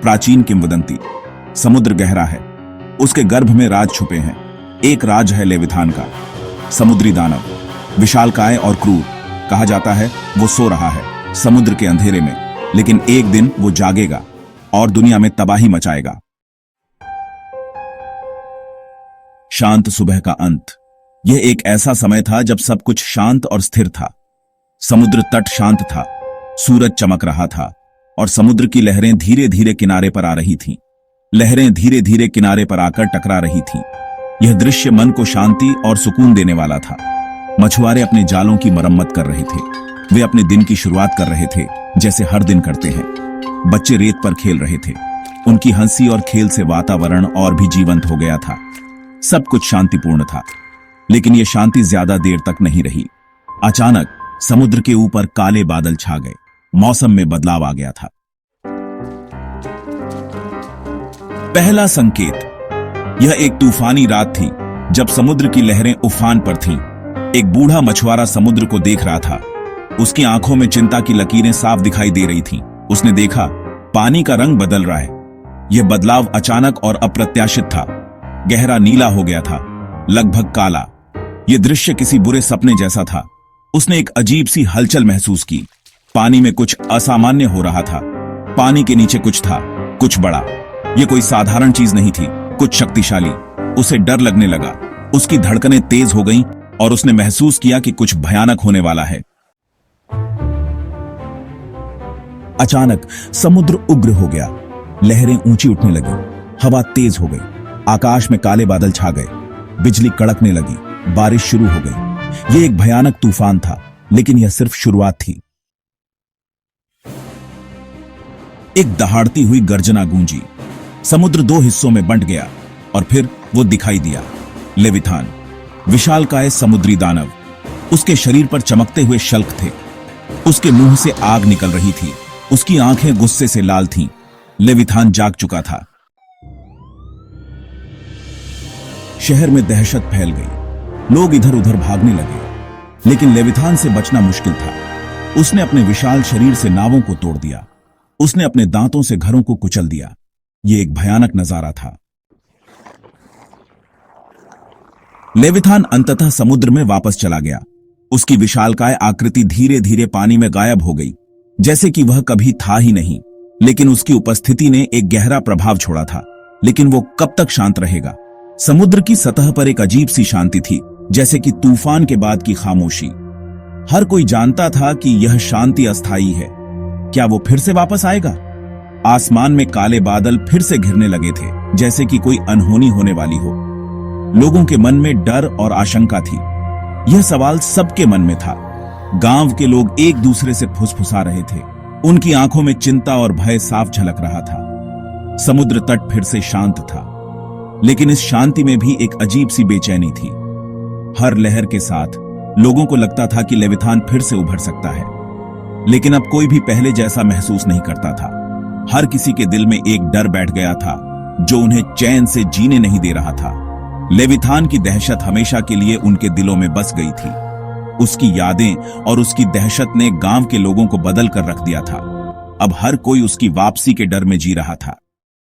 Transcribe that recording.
प्राचीन किंवदंती। समुद्र गहरा है, उसके गर्भ में राज छुपे हैं। एक राज है लेविथान का, समुद्री दानव, विशालकाय और क्रूर। कहा जाता है वो सो रहा है समुद्र के अंधेरे में, लेकिन एक दिन वो जागेगा और दुनिया में तबाही मचाएगा। शांत सुबह का अंत। यह एक ऐसा समय था जब सब कुछ शांत और स्थिर था। समुद्र तट शांत था, सूरज चमक रहा था और समुद्र की लहरें धीरे धीरे किनारे पर आ रही थीं। लहरें धीरे धीरे किनारे पर आकर टकरा रही थीं। यह दृश्य मन को शांति और सुकून देने वाला था। मछुआरे अपने जालों की मरम्मत कर रहे थे। वे अपने दिन की शुरुआत कर रहे थे जैसे हर दिन करते हैं। बच्चे रेत पर खेल रहे थे। उनकी हंसी और खेल से वातावरण और भी जीवंत हो गया था। सब कुछ शांतिपूर्ण था, लेकिन यह शांति ज्यादा देर तक नहीं रही। अचानक समुद्र के ऊपर काले बादल छा गए। मौसम में बदलाव आ गया था। पहला संकेत। यह एक तूफानी रात थी जब समुद्र की लहरें उफान पर थीं। एक बूढ़ा मछुआरा समुद्र को देख रहा था। उसकी आंखों में चिंता की लकीरें साफ दिखाई दे रही थीं। उसने देखा पानी का रंग बदल रहा है। यह बदलाव अचानक और अप्रत्याशित था। गहरा नीला हो गया था, लगभग काला। यह दृश्य किसी बुरे सपने जैसा था। उसने एक अजीब सी हलचल महसूस की। पानी में कुछ असामान्य हो रहा था। पानी के नीचे कुछ था, कुछ बड़ा। यह कोई साधारण चीज नहीं थी, कुछ शक्तिशाली। उसे डर लगने लगा। उसकी धड़कनें तेज हो गईं और उसने महसूस किया कि कुछ भयानक होने वाला है। अचानक समुद्र उग्र हो गया। लहरें ऊंची उठने लगी, हवा तेज हो गई, आकाश में काले बादल छा गए, बिजली कड़कने लगी, बारिश शुरू हो गई। यह एक भयानक तूफान था, लेकिन यह सिर्फ शुरुआत थी। एक दहाड़ती हुई गर्जना गूंजी। समुद्र दो हिस्सों में बंट गया और फिर वो दिखाई दिया। लेविथान, विशालकाय समुद्री दानव। उसके शरीर पर चमकते हुए शल्क थे। उसके मुंह से आग निकल रही थी। उसकी आंखें गुस्से से लाल थीं। लेविथान जाग चुका था। शहर में दहशत फैल गई। लोग इधर उधर भागने लगे, लेकिन लेविथान से बचना मुश्किल था। उसने अपने विशाल शरीर से नावों को तोड़ दिया। उसने अपने दांतों से घरों को कुचल दिया। यह एक भयानक नजारा था। लेविथान अंततः समुद्र में वापस चला गया। उसकी विशालकाय आकृति धीरे धीरे पानी में गायब हो गई, जैसे कि वह कभी था ही नहीं। लेकिन उसकी उपस्थिति ने एक गहरा प्रभाव छोड़ा था। लेकिन वो कब तक शांत रहेगा? समुद्र की सतह पर एक अजीब सी शांति थी, जैसे कि तूफान के बाद की खामोशी। हर कोई जानता था कि यह शांति अस्थायी है। क्या वो फिर से वापस आएगा? आसमान में काले बादल फिर से घिरने लगे थे, जैसे कि कोई अनहोनी होने वाली हो। लोगों के मन में डर और आशंका थी। यह सवाल सबके मन में था। गांव के लोग एक दूसरे से फुसफुसा रहे थे। उनकी आंखों में चिंता और भय साफ झलक रहा था। समुद्र तट फिर से शांत था, लेकिन इस शांति में भी एक अजीब सी बेचैनी थी। हर लहर के साथ लोगों को लगता था कि लेविथान फिर से उभर सकता है, लेकिन अब कोई भी पहले जैसा महसूस नहीं करता था। हर किसी के दिल में एक डर बैठ गया था, जो उन्हें चैन से जीने नहीं दे रहा था। लेविथान की दहशत हमेशा के लिए उनके दिलों में बस गई थी। उसकी यादें और उसकी दहशत ने गांव के लोगों को बदल कर रख दिया था। अब हर कोई उसकी वापसी के डर में जी रहा था।